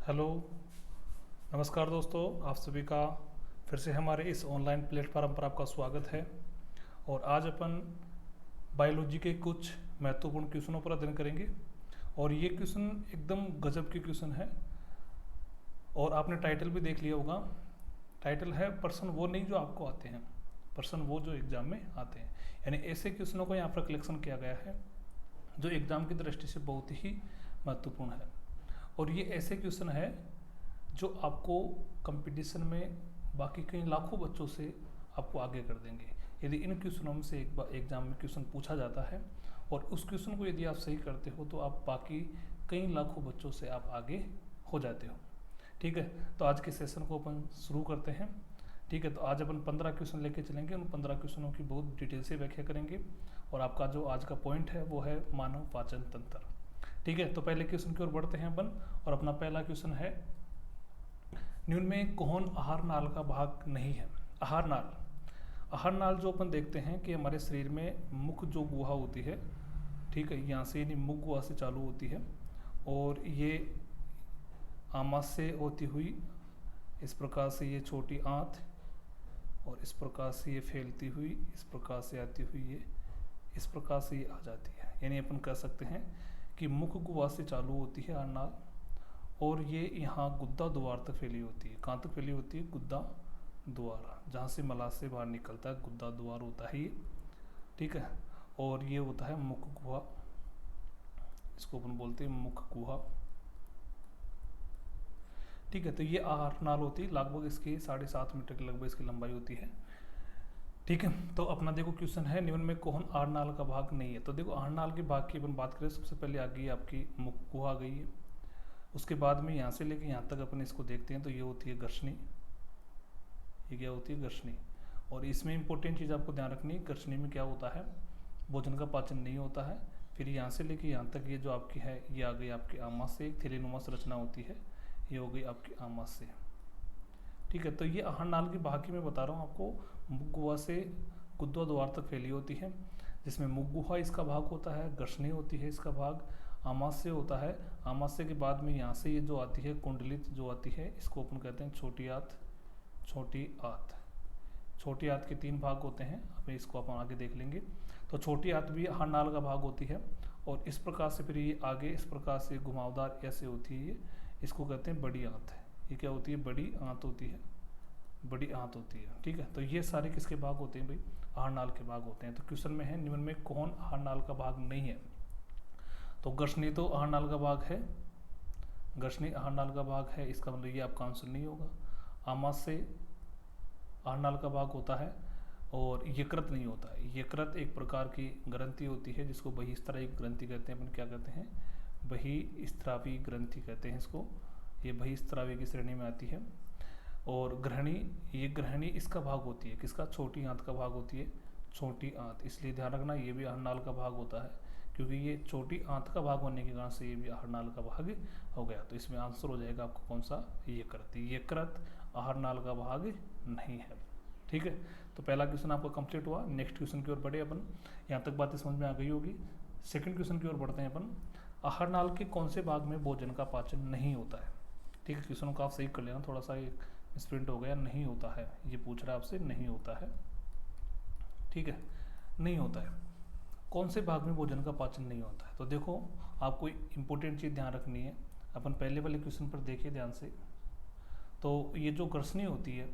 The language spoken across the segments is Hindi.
हेलो, नमस्कार दोस्तों। आप सभी का फिर से हमारे इस ऑनलाइन प्लेटफॉर्म पर आपका स्वागत है। और आज अपन बायोलॉजी के कुछ महत्वपूर्ण क्वेश्चनों पर अध्ययन करेंगे। और ये क्वेश्चन एकदम गजब के क्वेश्चन है। और आपने टाइटल भी देख लिया होगा। टाइटल है पर्सन वो नहीं जो आपको आते हैं, पर्सन वो जो एग्जाम में आते हैं। यानी ऐसे क्वेश्चनों को यहाँ पर कलेक्शन किया गया है जो एग्जाम की दृष्टि से बहुत ही महत्वपूर्ण है। और ये ऐसे क्वेश्चन है जो आपको कंपटीशन में बाकी कई लाखों बच्चों से आपको आगे कर देंगे यदि इन क्वेश्चनों में से एक बार एग्जाम में क्वेश्चन पूछा जाता है। और उस क्वेश्चन को यदि आप सही करते हो तो आप बाकी कई लाखों बच्चों से आप आगे हो जाते हो। ठीक है, तो आज के सेशन को अपन शुरू करते हैं। ठीक है, तो आज अपन 15 क्वेश्चन लेके चलेंगे। उन 15 क्वेश्चनों की बहुत डिटेल से व्याख्या करेंगे। और आपका जो आज का पॉइंट है वो है मानव पाचन तंत्र। ठीक है, तो पहले क्वेश्चन की ओर बढ़ते हैं अपन। और अपना पहला क्वेश्चन है, निम्न में कौन आहार नाल का भाग नहीं है? आहार नाल, आहार नाल जो अपन देखते हैं कि हमारे शरीर में मुख जो गुहा होती है, ठीक है, यहाँ से यानी मुख गुहा से चालू होती है और ये आमाशय से होती हुई इस प्रकार से ये छोटी आंत, और इस प्रकार से ये फैलती हुई, इस प्रकार से आती हुई ये, इस प्रकार से ये आ जाती है। यानी अपन कह सकते हैं कि मुख गुहा से चालू होती है आहार नाल और ये यहाँ गुद्दा द्वार तक फैली होती है। कहाँ तक फैली होती है? गुद्दा द्वार, जहाँ से मलाशय बाहर निकलता है, गुद्दा द्वार होता है ये। ठीक है, और ये होता है मुख गुहा, इसको अपन बोलते हैं मुख गुहा। ठीक है, तो ये आहार नाल होती है, लगभग इसकी 7.5 मीटर के लगभग इसकी लंबाई होती है। ठीक है, तो अपना देखो क्वेश्चन है, निम्न में कौन आहार नाल का भाग नहीं है? तो देखो आहार नाल के भाग की अपन बात करें, सबसे पहले आ गई आपकी मुख गुहा आ गई है। उसके बाद में यहाँ से लेके यहाँ तक अपन इसको देखते हैं तो ये होती है गर्शनी। ये क्या होती है? गर्शनी। और इसमें इंपॉर्टेंट चीज़ आपको ध्यान रखनी है, गर्शनी में क्या होता है? भोजन का पाचन नहीं होता है। फिर यहाँ से लेके यहाँ तक ये जो आपकी है ये आ गई आपकी आमाशय, एक थैलीनुमा संरचना होती है, ये हो गई आपकी आमाशय। ठीक है, तो ये आहार नाल की बाकी में बता रहा हूँ आपको, मुख गुहा से गुद्दा द्वार तक फैली होती है, जिसमें मुख गुहा इसका भाग होता है, गर्शनी होती है इसका भाग, आमाशय होता है। आमाशय के बाद में यहाँ से ये जो आती है कुंडलित जो आती है, इसको अपन कहते हैं छोटी आंत। छोटी आंत, छोटी आंत के 3 भाग होते हैं, अब इसको अपन आगे देख लेंगे। तो छोटी आंत भी आहार नाल का भाग होती है। और इस प्रकार से फिर ये आगे इस प्रकार से घुमावदार ऐसे होती है ये, इसको कहते हैं बड़ी आंत। ये क्या होती है? बड़ी आंत होती है, बड़ी आंत होती है। ठीक है, तो ये सारे किसके भाग होते हैं भाई? आहार नाल के भाग होते हैं। तो क्वेश्चन में है, निम्न में कौन आहार नाल का भाग नहीं है? तो गर्शनी तो आहार नाल का भाग है, गर्शनी आहार नाल का भाग है, इसका मतलब ये आपका आंसर नहीं होगा। आमाशय आहार नाल का भाग होता है और यकृत नहीं होता है। यकृत एक प्रकार की ग्रंथि होती है जिसको बहिस्त्रावी ग्रंथि कहते हैं। अपन क्या कहते हैं? बहिस्त्रावी ग्रंथि कहते हैं इसको। ये बहिस्त्रावी की श्रेणी में आती है। और ग्रहणी, ये ग्रहणी इसका भाग होती है, किसका? छोटी आंत का भाग होती है, छोटी आंत। इसलिए ध्यान रखना ये भी आहार नाल का भाग होता है, क्योंकि ये छोटी आंत का भाग होने के कारण से ये भी आहार नाल का भाग हो गया। तो इसमें आंसर हो जाएगा आपको कौन सा? यकृत। यकृत आहार नाल का भाग नहीं है। ठीक है, तो पहला क्वेश्चन आपका कंप्लीट हुआ। नेक्स्ट क्वेश्चन की ओर बढ़े अपन। यहाँ तक बातें समझ में आ गई होगी। सेकंड क्वेश्चन की ओर बढ़ते हैं अपन। आहार नाल के कौन से भाग में भोजन का पाचन नहीं होता है? ठीक है, क्वेश्चन को आप सही कर लेना, थोड़ा सा एक स्प्रिंट हो गया, नहीं होता है, ये पूछ रहा है आपसे, नहीं होता है। ठीक है, नहीं होता है। कौन से भाग में भोजन का पाचन नहीं होता है? तो देखो आपको इंपॉर्टेंट चीज़ ध्यान रखनी है। अपन पहले वाले क्वेश्चन पर देखिए ध्यान से। तो ये जो गर्शनी होती है,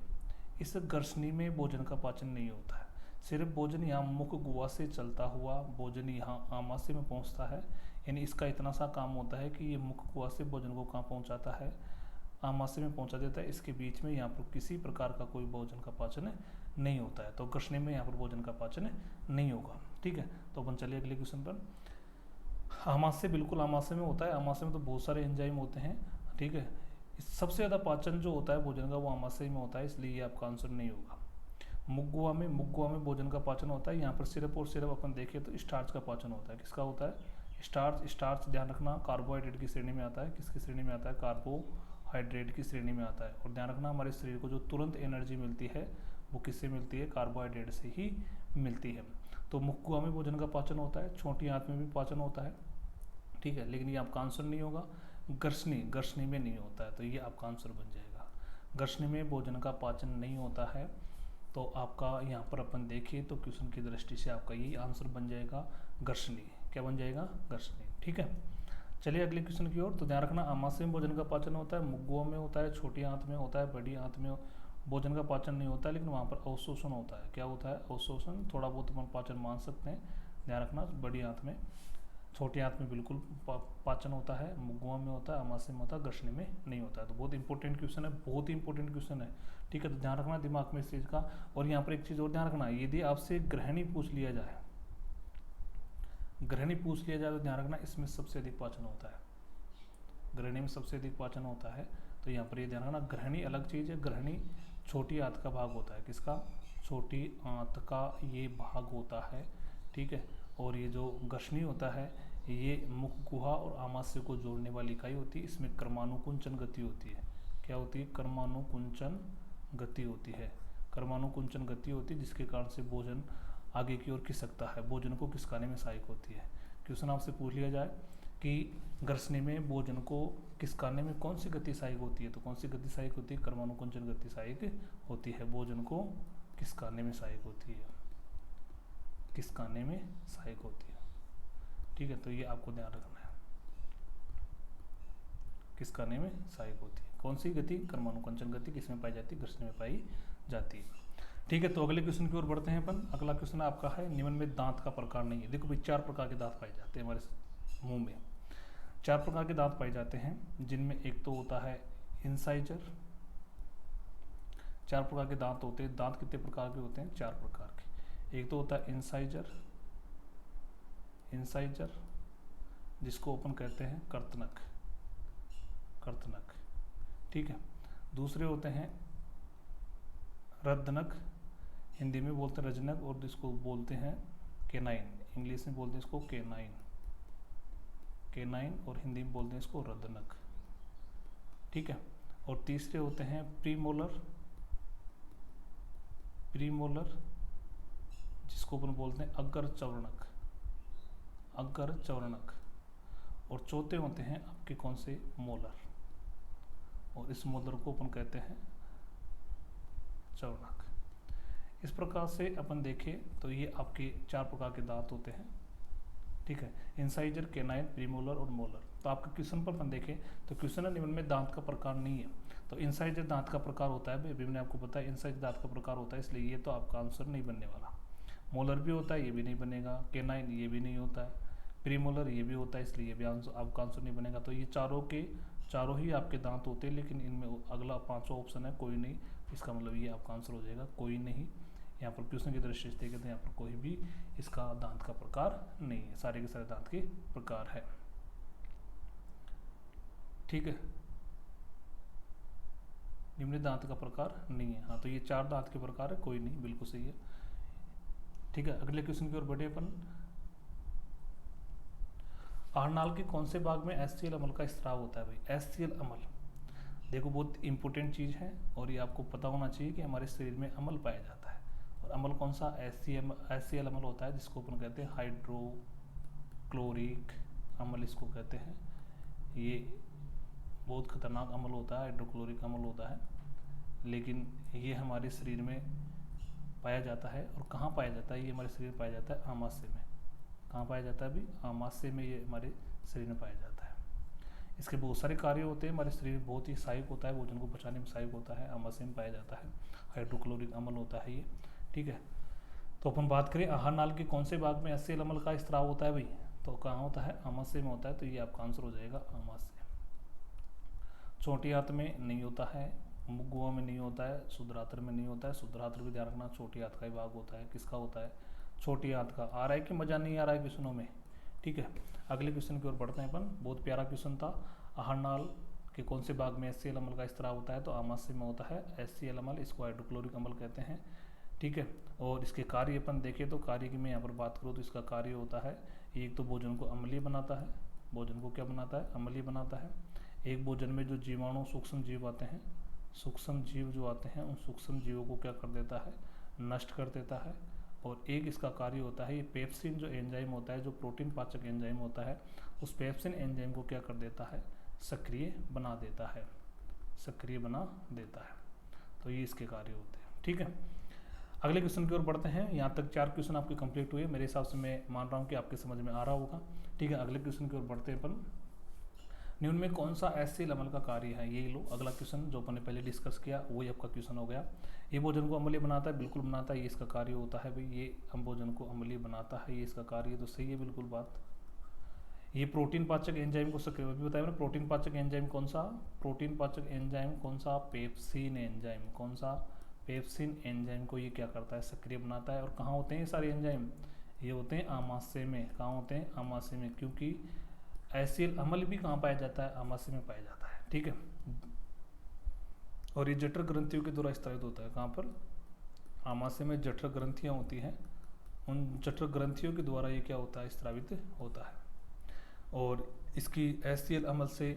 इस गर्शनी में भोजन का पाचन नहीं होता है। सिर्फ भोजन यहाँ मुख गुहा से चलता हुआ भोजन यहाँ आमाशय में पहुँचता है। यानी इसका इतना सा काम होता है कि ये मुख गुहा से भोजन को कहाँ पहुँचाता है? आमाशय में पहुँचा देता है। इसके बीच में यहाँ पर किसी प्रकार का कोई भोजन का पाचन नहीं होता है। तो गर्शनी में यहाँ पर भोजन का पाचन नहीं होगा। ठीक है, तो अपन चलिए अगले क्वेश्चन पर। आमाशय, बिल्कुल आमाशय में होता है। आमाशय में तो बहुत सारे एंजाइम होते हैं। ठीक है, सबसे ज़्यादा पाचन जो होता है भोजन का वो आमाशय में होता है, इसलिए ये आपका आंसर नहीं होगा। मुख गुहा में भोजन का पाचन होता है। यहाँ पर सिर्फ और सिर्फ अपन देखें तो स्टार्च का पाचन होता है। किसका होता है? स्टार्च। स्टार्च ध्यान रखना कार्बोहाइड्रेट की श्रेणी में आता है। किसकी श्रेणी में आता है? कार्बोहाइड्रेट की श्रेणी में आता है। और ध्यान रखना हमारे शरीर को जो तुरंत एनर्जी मिलती है वो किससे मिलती है? कार्बोहाइड्रेट से ही मिलती है। तो मुख गुहा में भोजन का पाचन होता है, छोटी आंत में भी पाचन होता है। ठीक है, लेकिन ये आपका आंसर नहीं होगा। गर्शनी, गर्शनी में नहीं होता है, तो ये आपका आंसर बन जाएगा। गर्शनी में भोजन का पाचन नहीं होता है, तो आपका यहाँ पर अपन देखिए तो क्वेश्चन की दृष्टि से आपका यही आंसर बन जाएगा, गर्शनी। क्या बन जाएगा? गर्शनी। ठीक है, चलिए अगले क्वेश्चन की ओर। तो ध्यान रखना, आमाशय में भोजन का पाचन होता है, मुगुआ में होता है, छोटी आंत में होता है, बड़ी आंत में भोजन का पाचन नहीं होता है, लेकिन वहाँ पर अवशोषण होता है। क्या होता है? अवशोषण। थोड़ा बहुत अपन पाचन मान सकते हैं। ध्यान रखना, बड़ी आंत में, छोटी आंत में बिल्कुल पाचन होता है, मुगुआ में होता है, आमाशय में होता है, गर्शनी में नहीं होता है। तो बहुत इंपॉर्टेंट क्वेश्चन है, बहुत ही इंपॉर्टेंट क्वेश्चन है। ठीक है, तो ध्यान रखना दिमाग में इस चीज़ का। और यहाँ पर एक चीज़ और ध्यान रखना, यदि आपसे ग्रहणी पूछ लिया जाए, ग्रहणी पूछ लिया जाए तो ध्यान रखना इसमें सबसे अधिक पाचन होता है, ग्रहणी में सबसे अधिक पाचन होता है। तो यहाँ पर ये ध्यान रखना, ग्रहणी अलग चीज़ है। ग्रहणी छोटी आंत का भाग होता है। किसका? छोटी आंत का ये भाग होता है। ठीक है, और ये जो गर्शनी होता है ये मुख गुहा और आमाशय को जोड़ने वाली इकाई होती है। इसमें कर्मानुकुंचन गति होती है। क्या होती है? कर्मानुकुंचन गति होती है। कर्मानुकुंचन गति होती है, जिसके कारण से भोजन आगे की ओर खिसकता है, भोजन को खिसकाने में सहायक होती है। क्वेश्चन आपसे पूछ लिया जाए कि गर्शनी में भोजन को खिसकाने में कौन सी गति सहायक होती है, तो कौन सी गति सहायक होती है? कर्मानुकुंचन गति सहायक होती है, भोजन को खिसकाने में सहायक होती है, खिसकाने में सहायक होती है। ठीक है, तो ये आपको ध्यान रखना है, खिसकाने में सहायक होती है। कौन सी गति? कर्मानुकुंचन गति। किसमें पाई जाती है? गर्शनी में पाई जाती है। ठीक है, तो अगले क्वेश्चन की ओर बढ़ते हैं अपन। अगला क्वेश्चन आपका है, निम्न में दांत का प्रकार नहीं है। देखो भाई, 4 प्रकार के दांत पाए जाते हैं हमारे मुंह में। 4 प्रकार के दांत पाए जाते हैं, जिनमें एक तो होता है इंसाइजर। 4 प्रकार के दांत होते हैं। दांत कितने प्रकार के होते हैं? 4 प्रकार के। एक तो होता है इंसाइजर, इंसाइजर जिसको अपन कहते हैं कर्तनक, कर्तनक। ठीक है, दूसरे होते हैं रद्दनक, हिंदी में बोलते हैं रजनक, और जिसको बोलते हैं केनाइन, इंग्लिश में बोलते हैं इसको केनाइन, केनाइन, और हिंदी में बोलते हैं इसको रद्दनक। ठीक है, और तीसरे होते हैं प्रीमोलर, प्रीमोलर जिसको अपन बोलते हैं अग्र चवर्णक, अग्र चवर्णक। और चौथे होते हैं आपके कौन से? मोलर, और इस मोलर को अपन कहते हैं चवर्णक। इस प्रकार से अपन देखें तो ये आपके 4 प्रकार के दांत होते हैं। ठीक है, इंसाइजर, केनाइन, प्रीमोलर और मोलर। तो आपके क्वेश्चन पर अपन देखें तो क्वेश्चन निम्न में दांत का प्रकार नहीं है। तो इंसाइजर दांत का प्रकार होता है, अभी मैंने आपको बताया इंसाइजर दांत का प्रकार होता है, इसलिए ये तो आपका आंसर नहीं बनने वाला। मोलर भी होता है, ये भी नहीं बनेगा। केनाइन ये भी नहीं होता है। प्रीमोलर ये भी होता है, इसलिए ये भी आंसर आपका आंसर नहीं बनेगा। तो ये चारों के चारों ही आपके दांत होते हैं, लेकिन इनमें अगला 5वां ऑप्शन है कोई नहीं। इसका मतलब ये आपका आंसर हो जाएगा कोई नहीं। यहाँ पर क्वेश्चन की दृष्टि से देखें तो यहाँ पर कोई भी इसका दांत का प्रकार नहीं है, सारे के सारे दांत के प्रकार है। ठीक है, निम्न दांत का प्रकार नहीं है। हाँ, तो ये 4 दांत के प्रकार है, कोई नहीं, बिल्कुल सही है। ठीक है, अगले क्वेश्चन की ओर बढ़े अपन। आहारनाल के कौन से भाग में एचसीएल अम्ल का स्राव होता है? भाई एचसीएल अम्ल देखो बहुत इंपॉर्टेंट चीज़ है, और ये आपको पता होना चाहिए कि हमारे शरीर में अम्ल पाया जाता है। और अम्ल कौन सा? एचसीएल अम्ल होता है, जिसको अपन कहते हैं हाइड्रोक्लोरिक अम्ल, इसको कहते हैं। ये बहुत खतरनाक अम्ल होता है, हाइड्रोक्लोरिक अम्ल होता है, लेकिन ये हमारे शरीर में पाया जाता है। और कहाँ पाया जाता है? ये हमारे शरीर में पाया जाता है आमाशय में। कहाँ पाया जाता है अभी? आमाशय में ये हमारे शरीर में पाया जाता है। इसके बहुत सारे कार्य होते हैं, हमारे शरीर में बहुत ही सहायक होता है, भोजन को पचाने में सहायक होता है, आमाशय में पाया जाता है, हाइड्रोक्लोरिक अम्ल होता है ये। ठीक है, तो अपन बात करें आहार नाल के कौन से भाग में एचसीएल अम्ल का स्राव होता है भाई, तो कहाँ होता है? आमाशय में होता है, तो ये आपका आंसर हो जाएगा आमाशय। छोटी आंत में नहीं होता है, मुगुआ में नहीं होता है, शुद्रात्र में नहीं होता है। शुद्रात्र भी ध्यान रखना छोटी आंत का ही भाग होता है। किसका होता है? छोटी आंत का। आ रहा है कि मजा नहीं आ रहा है क्वेश्चनों में? ठीक है, अगले क्वेश्चन की ओर बढ़ते हैं अपन। बहुत प्यारा क्वेश्चन था। आहार नाल के कौन से भाग में एचसीएल अम्ल का स्राव होता है? तो आमाशय में होता है एचसीएल अम्ल, इसको हाइड्रोक्लोरिक अम्ल कहते हैं। ठीक है, और इसके कार्य अपन देखें तो कार्य की मैं यहाँ पर बात करूँ तो इसका कार्य होता है, एक तो भोजन को अम्लीय बनाता है। भोजन को क्या बनाता है? अम्लीय बनाता है। एक भोजन में जो जीवाणु सूक्ष्म जीव आते हैं, सूक्ष्म जीव जो आते हैं, उन सूक्ष्म जीवों को क्या कर देता है? नष्ट कर देता है। और एक इसका कार्य होता है, ये पेप्सिन जो एंजाइम होता है, जो प्रोटीन पाचक एंजाइम होता है, उस पेप्सिन एंजाइम को क्या कर देता है? सक्रिय बना देता है, सक्रिय बना देता है। तो ये इसके कार्य होते हैं। ठीक है, अगले क्वेश्चन की ओर बढ़ते हैं। यहाँ तक 4 क्वेश्चन आपके कंप्लीट हुए, मेरे हिसाब से मैं मान रहा हूँ कि आपके समझ में आ रहा होगा। ठीक है, अगले क्वेश्चन की ओर बढ़ते हैं अपन। निम्न में कौन सा HCl अम्ल का कार्य है? ये लो अगला क्वेश्चन जो अपन ने पहले डिस्कस किया वही आपका क्वेश्चन हो गया। ये भोजन को अम्लीय बनाता है, बिल्कुल बनाता है, ये इसका कार्य होता है भाई, ये हम भोजन को अम्लीय बनाता है, ये इसका कार्य, तो सही है बिल्कुल बात। ये प्रोटीन पाचक एंजाइम को सक्रिय, अभी बताया मैंने, प्रोटीन पाचक एंजाइम कौन सा? प्रोटीन पाचक एंजाइम कौन सा? Pepsin enzyme. कौन सा? पेप्सिन एंजाइम को ये क्या करता है? सक्रिय बनाता है। और कहाँ होते हैं ये सारे एंजाइम? ये होते हैं आमाशय में। कहाँ होते हैं? आमाशय में, क्योंकि HCl अम्ल भी कहाँ पाया जाता है? आमाशय में पाया जाता है। ठीक है, और ये जठर ग्रंथियों के द्वारा स्त्रावित होता है। कहाँ पर? आमाशय में जठर ग्रंथियाँ होती हैं, उन जठर ग्रंथियों के द्वारा ये क्या होता है? स्त्रावित होता है। और इसकी HCl अम्ल से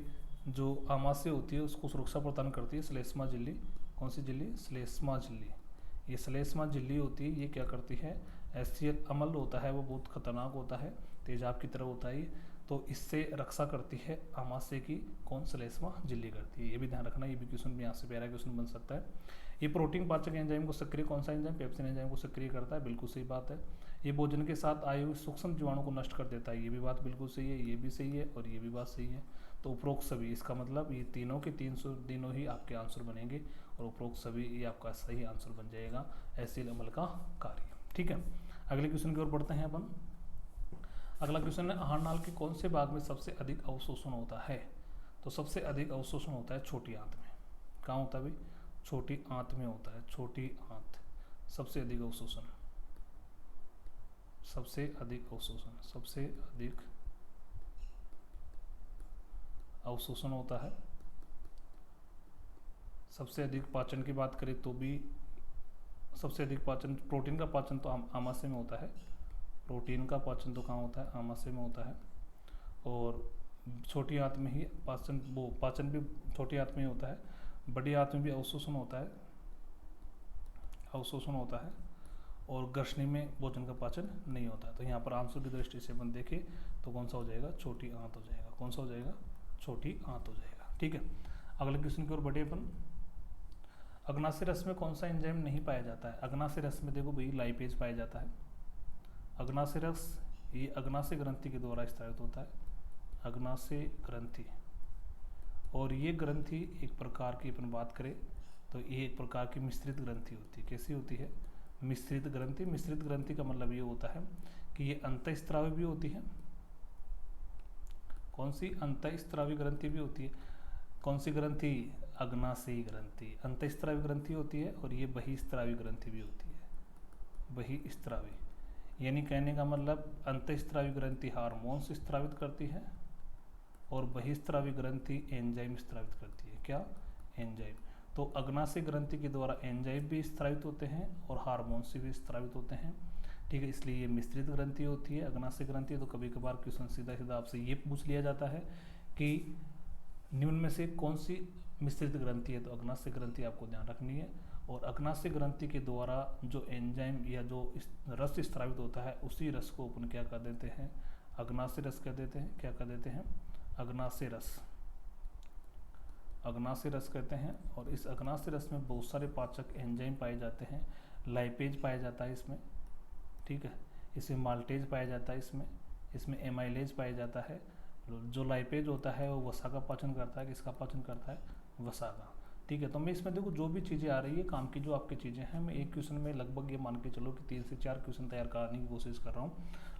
जो आमाशय होती है उसको सुरक्षा प्रदान करती है श्लेष्मा झिल्ली। कौन सी झिल्ली? श्लेष्मा झिल्ली। ये श्लेष्मा झिल्ली होती है, ये क्या करती है? HCl अम्ल होता है वो बहुत खतरनाक होता है, तेजाब की तरह होता है ये, तो इससे रक्षा करती है आमाशय की। कौन? श्लेष्मा झिल्ली करती है। ये भी ध्यान रखना, ये भी क्वेश्चन भी यहाँ से प्यारा क्वेश्चन बन सकता है। ये प्रोटीन पाचक एंजाइम को सक्रिय, कौन सा एंजाइम? पेप्सिन एंजाइम को सक्रिय करता है, बिल्कुल सही बात है। ये भोजन के साथ आए हुए सूक्ष्म जीवाणु को नष्ट कर देता है, ये भी बात बिल्कुल सही है, ये भी सही है और ये भी बात सही है। तो उपरोक्त सभी, इसका मतलब ये तीनों के तीनों ही आपके आंसर बनेंगे और उपरोक्त सभी ये आपका सही आंसर बन जाएगा HCl अम्ल का कार्य। ठीक है, अगले क्वेश्चन की ओर बढ़ते हैं अपन। अगला क्वेश्चन है, आहार नाल के कौन से भाग में सबसे अधिक अवशोषण होता है? तो सबसे अधिक अवशोषण होता है छोटी आंत में। कहाँ होता है भाई? छोटी आंत में होता है। छोटी आंत सबसे अधिक अवशोषण, सबसे अधिक अवशोषण, सबसे अधिक अवशोषण होता है। सबसे अधिक पाचन की बात करें तो भी सबसे अधिक पाचन, प्रोटीन का पाचन तो आमाशय में होता है। प्रोटीन का पाचन तो कहाँ होता है? आमाशय में होता है। और छोटी आंत में ही पाचन, वो पाचन भी छोटी आंत में ही होता है। बड़ी आंत में भी अवशोषण होता है, अवशोषण होता है। और ग्रसनी में भोजन का पाचन नहीं होता है। तो यहाँ पर आंसर की दृष्टि से अपन देखें तो कौन सा हो जाएगा? छोटी आंत हो जाएगा। कौन सा हो जाएगा? छोटी आंत हो जाएगा। ठीक है, अगले क्वेश्चन की ओर बढ़े अपन। अग्नाशय रस में कौन सा एंजाइम नहीं पाया जाता है? अग्नाशय रस में देखो भाई लाइपेज पाया जाता है। अग्नाशय रस ये अग्नाशय ग्रंथि के द्वारा स्त्रावित होता है, अग्नाशय ग्रंथि। और ये ग्रंथि एक प्रकार की अपन बात करें तो ये एक प्रकार की मिश्रित ग्रंथि होती है। कैसी होती है? मिश्रित ग्रंथि। मिश्रित ग्रंथि का मतलब ये होता है कि ये अंतःस्रावी भी होती है। कौन सी? अंतःस्रावी ग्रंथि भी होती है। कौन सी ग्रंथि? अग्नाशयी ग्रंथि। अंतःस्रावी ग्रंथि होती है और ये बहिस्रावी ग्रंथि भी होती है। बहिस्रावी यानी कहने का मतलब अंतःस्रावी ग्रंथि हार्मोन्स स्त्रावित करती है और बहिस्रावी ग्रंथि एंजाइम स्त्रावित करती है। क्या? एंजाइम। तो अग्नाशय ग्रंथि के द्वारा एंजाइम भी स्त्रावित होते हैं और हार्मोन्स भी स्त्रावित होते हैं। ठीक है, इसलिए ये मिश्रित ग्रंथि होती है, अग्नाशय ग्रंथि। तो कभी कभार क्वेश्चन सीधा सीधा आपसे ये पूछ लिया जाता है कि निम्न में से कौन सी मिश्रित ग्रंथि है? तो अग्नाशय ग्रंथि आपको ध्यान रखनी है। और अग्नाशय ग्रंथि के द्वारा जो एंजाइम या जो रस स्त्रावित होता है उसी रस को अपन क्या कर देते हैं? अग्नाशय रस कह देते हैं। क्या कर देते हैं? अग्नाशय रस। अग्नाशय रस कहते हैं। और इस अग्नाशय रस में बहुत सारे पाचक एंजाइम पाए जाते हैं। लाइपेज पाया जाता है इसमें। ठीक है, इसमें माल्टेज पाया जाता है, इसमें एमाइलेज पाया जाता है। जो लाइपेज होता है वो वसा का पाचन करता है। किसका पाचन करता है? वसा का। ठीक है, तो मैं इसमें देखो जो भी चीज़ें आ रही है काम की, जो आपकी चीज़ें हैं, मैं एक क्वेश्चन में लगभग ये मान के चलो कि 3 से 4 क्वेश्चन तैयार करने की कोशिश कर रहा हूँ।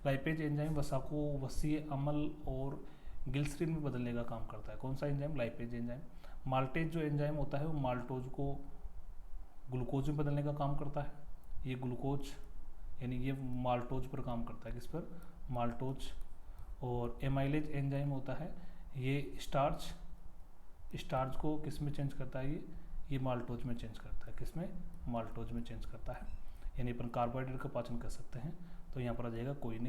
लाइपेज एंजाइम वसा को वसीय अम्ल और ग्लिसरीन में बदलने का काम करता है। कौन सा एंजाइम? Lipase enzyme. माल्टेज जो एंजाइम होता है वो माल्टोज को ग्लूकोज में बदलने का काम करता है। ये ग्लूकोज यानी ये माल्टोज पर काम करता है। किस पर? माल्टोज। और एमाइलेज एंजाइम होता है ये स्टार्च को किस में चेंज करता है? ये माल्टोज में चेंज करता है। किस में? माल्टोज में चेंज करता है। यानी अपन कार्बोहाइड्रेट का पाचन कर सकते हैं। तो यहाँ पर आ जाएगा कोई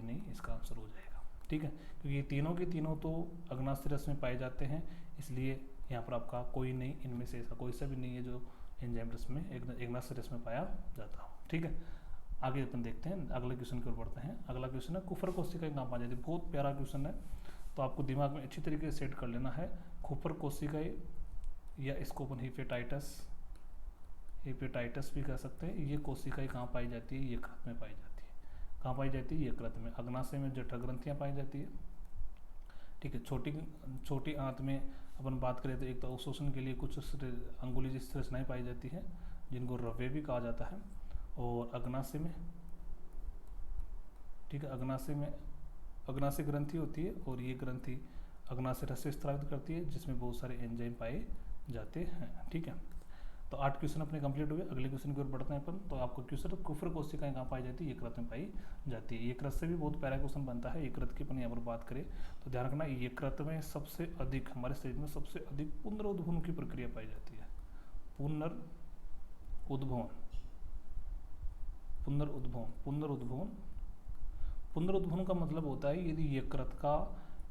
नहीं, इसका आंसर हो जाएगा। ठीक है, क्योंकि ये तीनों के तीनों तो अग्नाशय रस में पाए जाते हैं, इसलिए यहाँ पर आपका कोई नहीं, इनमें से ऐसा कोई सा भी नहीं है जो एंजाइम रस में अग्नाशय रस में पाया जाता हो। ठीक है, आगे अपन देखते हैं, अगले क्वेश्चन की ओर बढ़ते हैं। अगला क्वेश्चन है कुफर कोशिकाएं कहाँ पाई जाती है? बहुत प्यारा क्वेश्चन है। तो आपको दिमाग में अच्छी तरीके से सेट कर लेना है। खूपर कोशिकाएं या इसको अपन हिपेटाइटस भी कह सकते हैं। ये कोशिकाएं कहाँ पाई जाती है? यकृत में पाई जाती है। कहाँ पाई जाती है? यकृत में। अग्नाशय में जठर ग्रंथियाँ पाई जाती है। ठीक है। छोटी आंत में अपन बात करें तो एक तो अवशोषण के लिए कुछ अंगुली जैसी रचनाएं पाई जाती है जिनको रव्वे भी कहा जाता है। और अग्नाशय में, ठीक है, अग्नाशय ग्रंथि होती है और ये ग्रंथि अग्नाशय रस से स्रावित करती है जिसमें बहुत सारे एंजाइम पाए जाते हैं। ठीक है। तो 8 क्वेश्चन अपने कंप्लीट हुए। अगले क्वेश्चन की ओर बढ़ते हैं अपन। तो आपको क्वेश्चन, कुफर कोशिकाएं कहाँ पाई जाती है? यकृत में पाई जाती है। यकृत से भी बहुत प्यारा क्वेश्चन बनता है। यकृत की अपन यहाँ पर बात करें तो ध्यान रखना, यकृत में सबसे अधिक, हमारे शरीर में सबसे अधिक पुनरुद्भवन की प्रक्रिया पाई जाती है। पुनरुद्भवन का मतलब होता है यदि यकृत का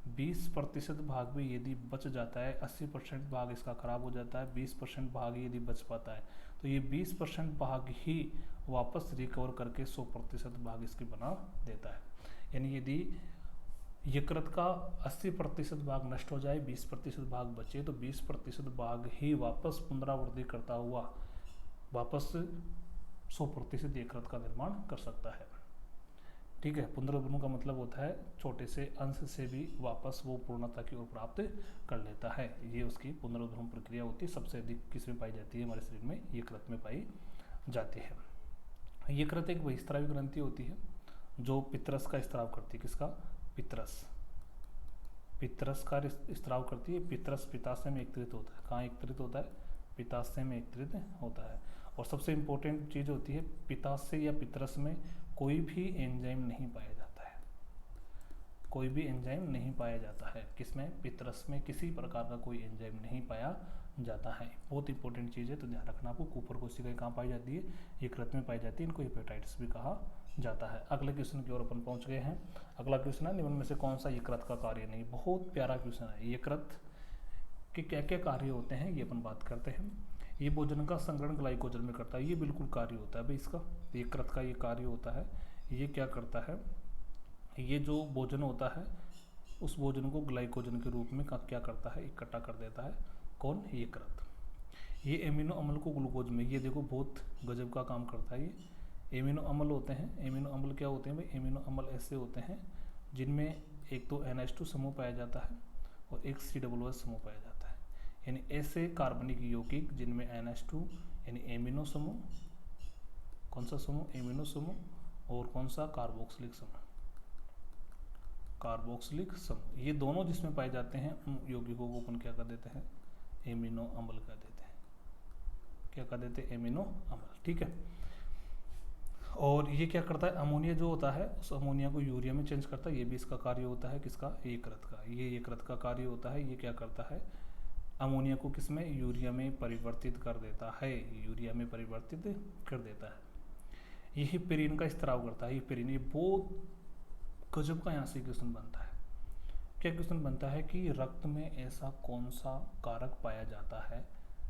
20% भाग भी यदि बच जाता है, 80% भाग इसका खराब हो जाता है, 20% भाग यदि बच पाता है, तो ये 20% भाग ही वापस रिकवर करके 100% भाग इसकी बना देता है। यानी यदि यकृत का 80% भाग नष्ट हो जाए, 20% भाग बचे, तो 20% भाग ही वापस पुनरावृत्ति करता हुआ वापस 100% यकृत का निर्माण कर सकता है। ठीक है। पुनरुद्भवन का मतलब होता है छोटे से अंश से भी वापस वो पूर्णता की ओर प्राप्त कर लेता है। ये उसकी पुनरुद्भवन प्रक्रिया होती है। सबसे अधिक किसमें पाई जाती है? हमारे शरीर में यकृत में पाई जाती है। यकृत एक बहिस्रावी ग्रंथि होती है जो पित्तरस का स्त्राव करती है। किसका? पित्तरस का स्त्राव करती है। पित्तरस पित्ताशय में एकत्रित होता है। कहाँ एकत्रित होता है? पित्ताशय में एकत्रित होता है। और सबसे इंपॉर्टेंट चीज होती है, पित्ताशय या पित्तरस में कोई भी एंजाइम नहीं पाया जाता है। कोई भी एंजाइम नहीं पाया जाता है। किसमें? पित्तरस में किसी प्रकार का कोई एंजाइम नहीं पाया जाता है। बहुत इंपॉर्टेंट चीज़ है, तो ध्यान रखना आपको। कूपर कोशिकाएं कहाँ पाई जाती है? यकृत में पाई जाती है। इनको हेपेटाइटिस भी कहा जाता है। अगले क्वेश्चन की ओर अपन पहुंच गए हैं। अगला क्वेश्चन है, निम्न में से कौन सा यकृत का कार्य नहीं? बहुत प्यारा क्वेश्चन है। यकृत के क्या क्या कार्य होते हैं ये अपन बात करते हैं। ये भोजन का संग्रहण ग्लाइकोजन में करता है। ये बिल्कुल कार्य होता है भाई इसका। यकृत का ये कार्य होता है। ये क्या करता है? ये जो भोजन होता है उस भोजन को ग्लाइकोजन के रूप में क्या करता है? इकट्ठा कर देता है। कौन? यकृत। ये एमिनो अम्ल को ग्लूकोज में, ये देखो बहुत गजब का काम करता है। ये एमिनो अम्ल होते हैं। एमिनो अम्ल क्या होते हैं भाई? एमिनो अम्ल ऐसे होते हैं जिनमें एक तो NH2 समूह पाया जाता है और एक COOH समूह पाया जाता है। यानी ऐसे कार्बनिक यौगिक जिनमें NH2 यानी एमिनो समूह, कौन सा समूह? एमिनो समूह, और कौन सा? कार्बोक्सिलिक समूह। कार्बोक्सिलिक समूह, ये दोनों जिसमें पाए जाते हैं उन यौगिकों को अपन क्या कर देते हैं? एमिनो अम्ल कह देते हैं। क्या कर देते हैं? एमिनो अम्ल। ठीक है। और ये क्या करता है? अमोनिया जो होता है उस अमोनिया को यूरिया में चेंज करता है। ये भी इसका कार्य होता है। किसका? यकृत का। ये यकृत का कार्य होता है। ये क्या करता है? अमोनिया को किसमें? यूरिया में परिवर्तित कर देता है। यूरिया में परिवर्तित कर देता है। ये हिपेरिन का स्त्राव करता है। हिपेरिन, ये बहुत गजब का यहाँ से क्वेश्चन बनता है। क्या क्वेश्चन बनता है कि रक्त में ऐसा कौन सा कारक पाया जाता है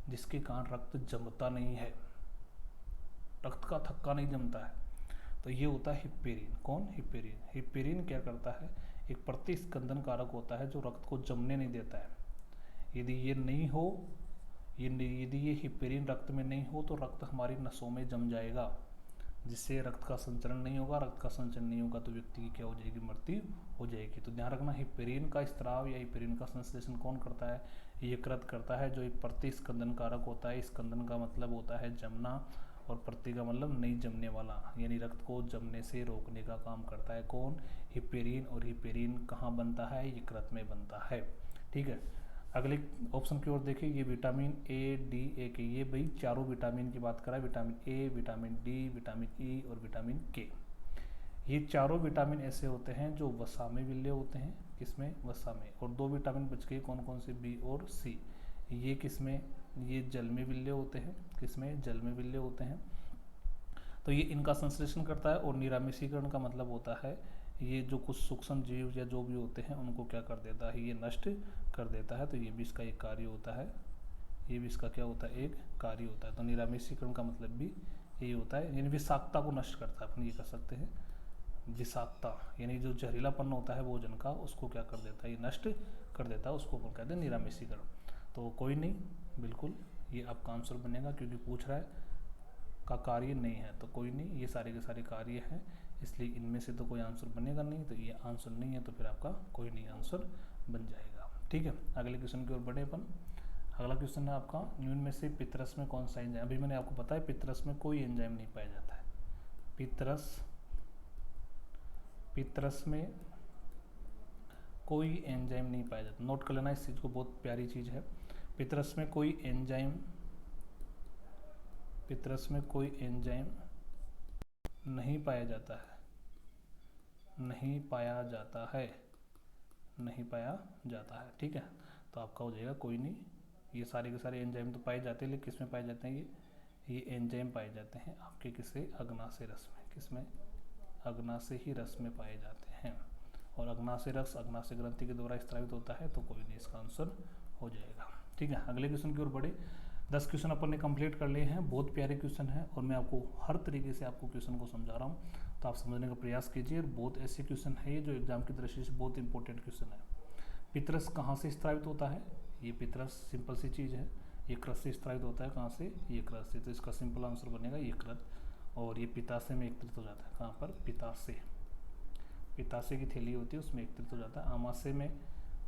जिसके कारण रक्त जमता नहीं है, रक्त का थक्का नहीं जमता है? तो ये होता है हिपेरिन। कौन? हिपेरिन। हिपेरिन क्या करता है? एक प्रतिस्कंदन कारक होता है जो रक्त को जमने नहीं देता है। यदि ये नहीं हो, यदि ये हिपेरिन रक्त में नहीं हो तो रक्त हमारी नसों में जम जाएगा, जिससे रक्त का संचरण नहीं होगा। रक्त का संचरण नहीं होगा तो व्यक्ति की क्या हो जाएगी? मृत्यु हो जाएगी। तो ध्यान रखना, हिपेरिन का स्त्राव या हिपेरिन का संश्लेषण कौन करता है? यकृत करता है, जो एक प्रतिस्कंदन कारक होता है। स्कंदन का मतलब होता है जमना और प्रति का मतलब नहीं जमने वाला, यानी रक्त को जमने से रोकने का काम करता है। कौन? हिपेरिन। और हिपेरिन कहाँ बनता है? यकृत में बनता है। ठीक है। अगले ऑप्शन की ओर देखिए। ये vitamin A, D, A, K, ये भाई चारों विटामिन की बात करा है। Vitamin A, vitamin D, vitamin E और विटामिन K। ये चारों विटामिन ऐसे होते हैं जो वसा में विलय होते हैं। किसमें? वसा में। और 2 विटामिन बच गए, कौन कौन से? B और C। ये किसमें? ये जल में विलय होते हैं। किसमें? जल में विलय होते हैं। तो ये इनका संश्लेषण करता है। और निरामिषीकरण का मतलब होता है ये जो कुछ सूक्ष्म जीव या जो भी होते हैं उनको क्या कर देता है? ये नष्ट कर देता है। तो ये भी इसका एक कार्य होता है। ये भी इसका क्या होता है? एक कार्य होता है। तो निरामिषीकरण का मतलब भी यही होता है, यानी विषाक्तता को नष्ट करता है। अपन ये कर सकते हैं, विषाक्तता यानी जो जहरीलापन होता है भोजन का उसको क्या कर देता है, ये नष्ट कर देता है, उसको अपन कहते हैं निरामिषीकरण। तो कोई नहीं, बिल्कुल ये आपका आंसर बनेगा, क्योंकि पूछ रहा है का कार्य नहीं है, तो कोई नहीं, ये सारे के सारे कार्य हैं, इसलिए इनमें से तो कोई आंसर बनेगा नहीं, तो ये आंसर नहीं है, तो फिर आपका कोई नहीं आंसर बन जाएगा। ठीक है, अगले क्वेश्चन की ओर बढ़े अपन। अगला क्वेश्चन है आपका, निम्न में से पितरस में कौन सा एंजाइम, अभी मैंने आपको बताया पितरस में कोई एंजाइम नहीं पाया जाता है। पितरस में कोई एंजाइम नहीं पाया जाता, नोट कर लेना इस चीज़ को, बहुत प्यारी चीज़ है। पितरस में कोई एंजाइम नहीं पाया जाता है, नहीं पाया जाता है। ठीक है, तो आपका हो जाएगा कोई नहीं, ये सारे के सारे एंजाइम तो पाए जाते हैं, लेकिन किस में पाए जाते हैं, ये एंजाइम पाए जाते हैं आपके किससे, अग्नाशय रस में। किसमें, अग्नाशय ही रस में पाए जाते हैं, और अग्नाशय रस अग्नाशय ग्रंथि के द्वारा स्त्रावित होता है, तो कोई नहीं, इसका आंसर हो जाएगा। ठीक है, अगले क्वेश्चन की ओर बढ़े। 10 क्वेश्चन अपन ने कंप्लीट कर लिए हैं, बहुत प्यारे क्वेश्चन हैं, और मैं आपको हर तरीके से आपको क्वेश्चन को समझा रहा हूँ, तो आप समझने का प्रयास कीजिए। और बहुत ऐसे क्वेश्चन है ये जो एग्जाम की दृष्टि से बहुत इंपॉर्टेंट क्वेश्चन है। पितरस कहाँ से स्त्रावित होता है, ये पितरस सिंपल सी चीज़ है, ये कृत से स्त्रावित होता है, कहाँ से, ये कृत से, तो इसका सिंपल आंसर बनेगा ये कृत। और ये पिताशय में एकत्रित हो जाता है, कहाँ पर, पिताशय की थैली होती है उसमें एकत्रित हो जाता है। आमाशय में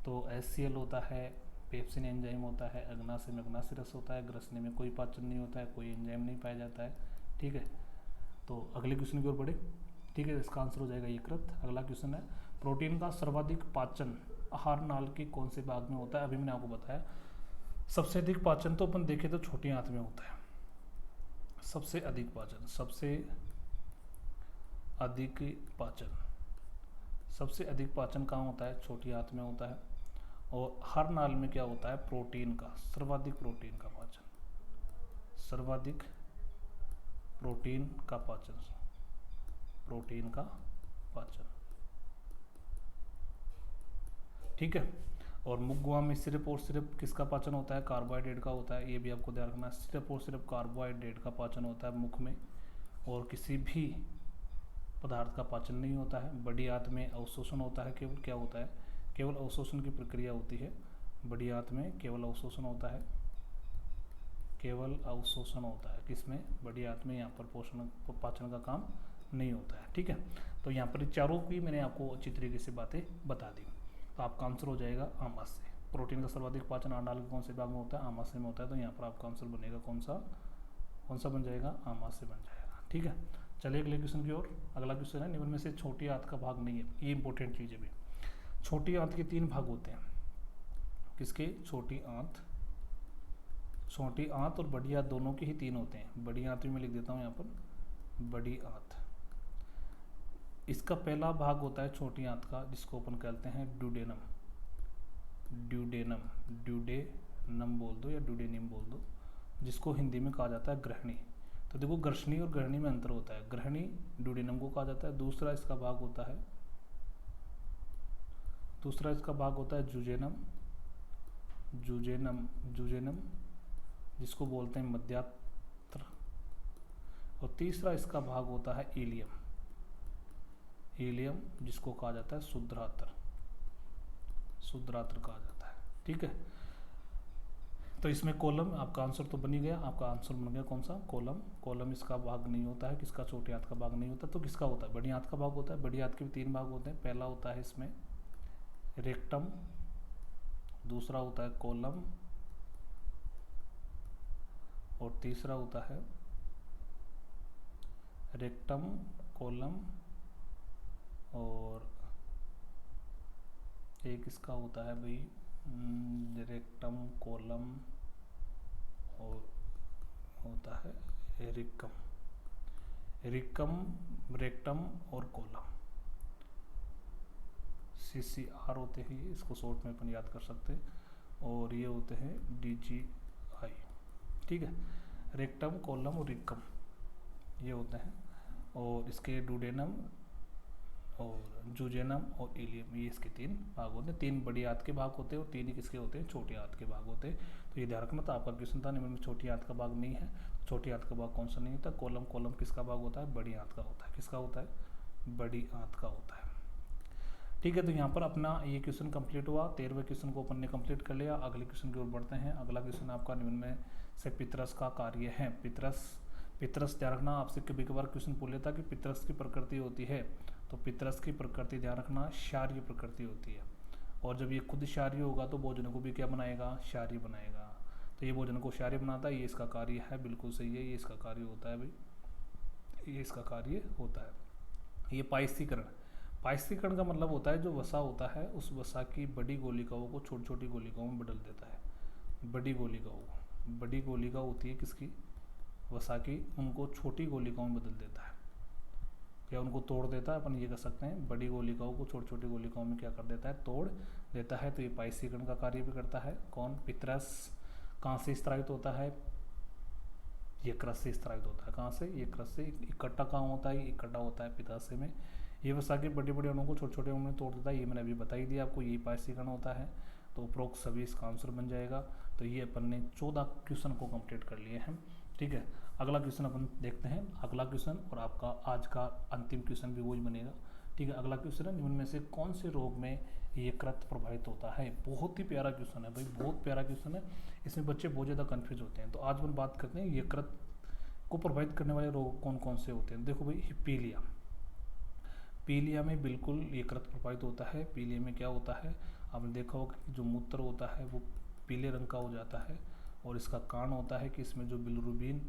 तो HCl होता है, पेप्सिन एंजाइम होता है, अग्नाशय में अग्नाशय रस होता है, ग्रसनी में कोई पाचन नहीं होता है, कोई एंजाइम नहीं पाया जाता है। ठीक है, तो अगले क्वेश्चन की ओर बढ़े। ठीक है, इसका आंसर हो जाएगा यकृत। अगला क्वेश्चन है, प्रोटीन का सर्वाधिक पाचन आहार नाल के कौन से भाग में होता है। अभी मैंने आपको बताया सबसे अधिक पाचन तो अपन देखें तो छोटी आंत में होता है, सबसे अधिक पाचन कहाँ होता है, छोटी आंत में होता है। और हर नाल में क्या होता है, प्रोटीन का सर्वाधिक प्रोटीन का पाचन। ठीक है, और मुखगुआ में सिर्फ और सिर्फ किसका पाचन होता है, कार्बोहाइड्रेट का होता है, ये भी आपको ध्यान रखना है, सिर्फ और सिर्फ कार्बोहाइड्रेट का पाचन होता है मुख में, और किसी भी पदार्थ का पाचन नहीं होता है। बड़ी आंत में अवशोषण होता है, केवल क्या होता है, केवल अवशोषण की प्रक्रिया होती है। बड़ी आंत में केवल अवशोषण होता है, किसमें, बड़ी आंत में, यहाँ पर पाचन का काम नहीं होता है। ठीक है, तो यहाँ पर चारों की मैंने आपको अच्छी तरीके से बातें बता दी, तो आपका आंसर हो जाएगा आमाशय। प्रोटीन का सर्वाधिक पाचन आहार नाल के कौन से भाग में होता है, आमाशय में होता है, तो यहाँ पर आपका आंसर बनेगा कौन सा बन जाएगा, आमाशय बन जाएगा। ठीक है, चलिए अगले क्वेश्चन की ओर। अगला क्वेश्चन है, निम्न में से छोटी आंत का भाग नहीं है, ये इंपॉर्टेंट चीज़ है भी। छोटी आंत के 3 भाग होते हैं, किसके, छोटी आंत और बड़ी आंत दोनों के ही 3 होते हैं। बड़ी आंत भी मैं लिख देता हूँ यहाँ पर, बड़ी आंत, इसका पहला भाग होता है छोटी आंत का, जिसको अपन कहते हैं ड्यूडेनम बोल दो या ड्यूडेनिम बोल दो, जिसको हिंदी में कहा जाता है ग्रहणी। तो देखो ग्रसनी और ग्रहणी में अंतर होता है, ग्रहणी ड्यूडेनम को कहा जाता है। दूसरा इसका भाग होता है जुजेनम, जिसको बोलते हैं मध्यात्र। और तीसरा इसका भाग होता है ईलियम, जिसको कहा जाता है शुद्रात्र कहा जाता है। ठीक है, तो इसमें कॉलम, आपका आंसर तो बन ही गया, आपका आंसर बन गया कौन सा, कॉलम इसका भाग नहीं होता है, किसका, छोटी आंत का भाग नहीं होता, तो किसका होता है, बड़ी आंत का भाग होता है। बड़ी आंत के भी 3 भाग होते हैं, पहला होता है इसमें रेक्टम, दूसरा होता है कॉलम, और तीसरा होता है रेक्टम, कॉलम, और एक इसका होता है भाई रेक्टम, कॉलम, और होता है रिक्कम, रेक्टम और कॉलम, CCR होते हैं ये, इसको शॉर्ट में अपन याद कर सकते हैं, और ये होते हैं DGI। ठीक है, रेक्टम, कॉलम और रिक्कम ये होते हैं, और इसके ड्यूडेनम और जुजेनम और इलियम, ये इसके 3 भाग होते हैं। 3 बड़ी आंत के भाग होते हैं और 3 ही किसके होते हैं, छोटी आंत के भाग होते हैं। तो ये ध्यान रखना था, आपका क्वेश्चन था निम्न में छोटी आंत का भाग नहीं है, छोटी आंत का भाग कौन सा नहीं होता, कॉलम किसका भाग होता है, बड़ी आंत का होता है। किसका होता है, बड़ी आंत का होता है। ठीक है, तो यहाँ पर अपना ये क्वेश्चन कंप्लीट हुआ। 13वें क्वेश्चन को अपन ने कंप्लीट कर लिया। अगले क्वेश्चन की ओर बढ़ते हैं। अगला क्वेश्चन आपका निम्न में से पितरस का कार्य है। पितरस ध्यान रखना, आपसे कभी कभार क्वेश्चन पूछ लेता कि पितरस की प्रकृति होती है, तो पितरस की प्रकृति ध्यान रखना क्षारीय प्रकृति होती है। और जब ये खुद क्षारीय होगा तो भोजन को भी क्या बनाएगा, क्षारीय बनाएगा। तो ये भोजन को क्षारीय बनाता है, ये इसका कार्य है, बिल्कुल सही है, ये इसका कार्य होता है भाई, ये इसका कार्य होता है। ये पायस्थीकरण का मतलब होता है जो वसा होता है उस वसा की बड़ी गोलिकाओं को छोटी छोटी गोलिकाओं में बदल देता है। बड़ी गोलिका होती है किसकी, वसा की, उनको छोटी गोलिकाओं में बदल देता है या उनको तोड़ देता है, अपन ये कह सकते हैं। बड़ी गोलिकाओं को छोटी छोटी गोलिकाओं में क्या कर देता है, तोड़ देता है। तो ये पायस्थीकरण का कार्य भी करता है। कौन, पितरस। कहाँ से स्त्रावित होता है, यकृत से स्त्रावित होता है। कहाँ से, यकृत से। इकट्ठा कहाँ होता है, इकट्ठा होता है पित्ताशय में। ये वसा के बड़े बड़े अणुओं को छोटे छोटे अणुओं में तोड़ देता है, ये मैंने अभी बता ही दिया आपको, यही पायस्थीकरण होता है। तो उपरोक्त सभी इसका आंसर बन जाएगा। तो ये अपन ने 14 क्वेश्चन को कंप्लीट कर लिए हैं। ठीक है, अगला क्वेश्चन अपन देखते हैं। अगला क्वेश्चन और आपका आज का अंतिम क्वेश्चन भी वही बनेगा। ठीक है, अगला क्वेश्चन है, निम्न में से कौन से रोग में यकृत प्रभावित होता है। बहुत ही प्यारा क्वेश्चन है भाई, बहुत प्यारा क्वेश्चन है। इसमें बच्चे बहुत ज़्यादा कन्फ्यूज होते हैं। तो आज हम बात करते हैं यकृत को प्रभावित करने वाले रोग कौन कौन से होते हैं। देखो भाई, पीलिया में बिल्कुल यकृत प्रभावित होता है। पीलिया में क्या होता है, आपने देखा होगा कि जो मूत्र होता है वो पीले रंग का हो जाता है। और इसका कारण होता है कि इसमें जो बिलिरुबिन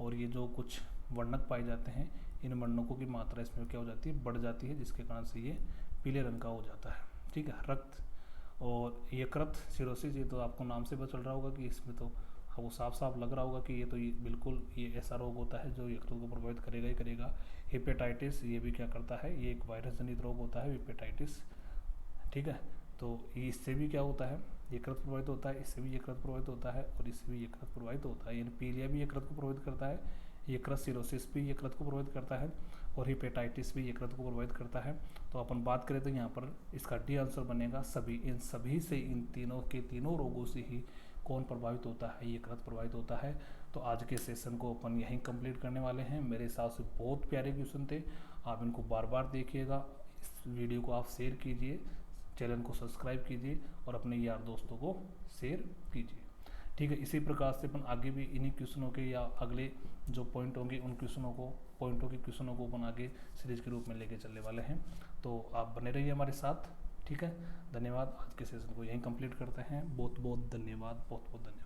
और ये जो कुछ वर्णक पाए जाते हैं, इन वर्णकों की मात्रा इसमें क्या हो जाती है, बढ़ जाती है, जिसके कारण से ये पीले रंग का हो जाता है। ठीक है, रक्त और यकृत सिरोसिस, ये तो आपको नाम से पता चल रहा होगा कि इसमें तो वो साफ साफ लग रहा होगा कि ये तो ये बिल्कुल ये ऐसा रोग होता है जो यकृत को प्रभावित करेगा ही करेगा। हेपेटाइटिस, ये भी क्या करता है, ये एक वायरस जनित रोग होता है हेपेटाइटिस। ठीक है, तो इससे भी क्या होता है, यकृत प्रभावित होता है, इससे भी यकृत प्रभावित होता है और इससे भी यकृत प्रभावित होता है। यानी पीलिया भी यकृत को प्रभावित करता है, यकृत सिरोसिस भी यकृत को प्रभावित करता है और हेपेटाइटिस भी यकृत को प्रभावित करता है। तो अपन बात करें तो यहाँ पर इसका डी आंसर बनेगा सभी। इन सभी से, इन तीनों के तीनों रोगों से ही कौन प्रभावित होता है, यकृत प्रभावित होता है। तो आज के सेशन को अपन यहीं कंप्लीट करने वाले हैं। मेरे हिसाब से बहुत प्यारे क्वेश्चन थे, आप इनको बार बार देखिएगा। इस वीडियो को आप शेयर कीजिए, चैनल को सब्सक्राइब कीजिए और अपने यार दोस्तों को शेयर कीजिए। ठीक है, इसी प्रकार से अपन आगे भी इन्हीं क्वेश्चनों के या अगले जो पॉइंट होंगे उन पॉइंटों के क्वेश्चनों को अपन आगे सीरीज के रूप में लेके चलने वाले हैं। तो आप बने रहिए हमारे साथ। ठीक है, धन्यवाद। आज के सेशन को यहीं कंप्लीट करते हैं। बहुत बहुत धन्यवाद, बहुत बहुत धन्यवाद।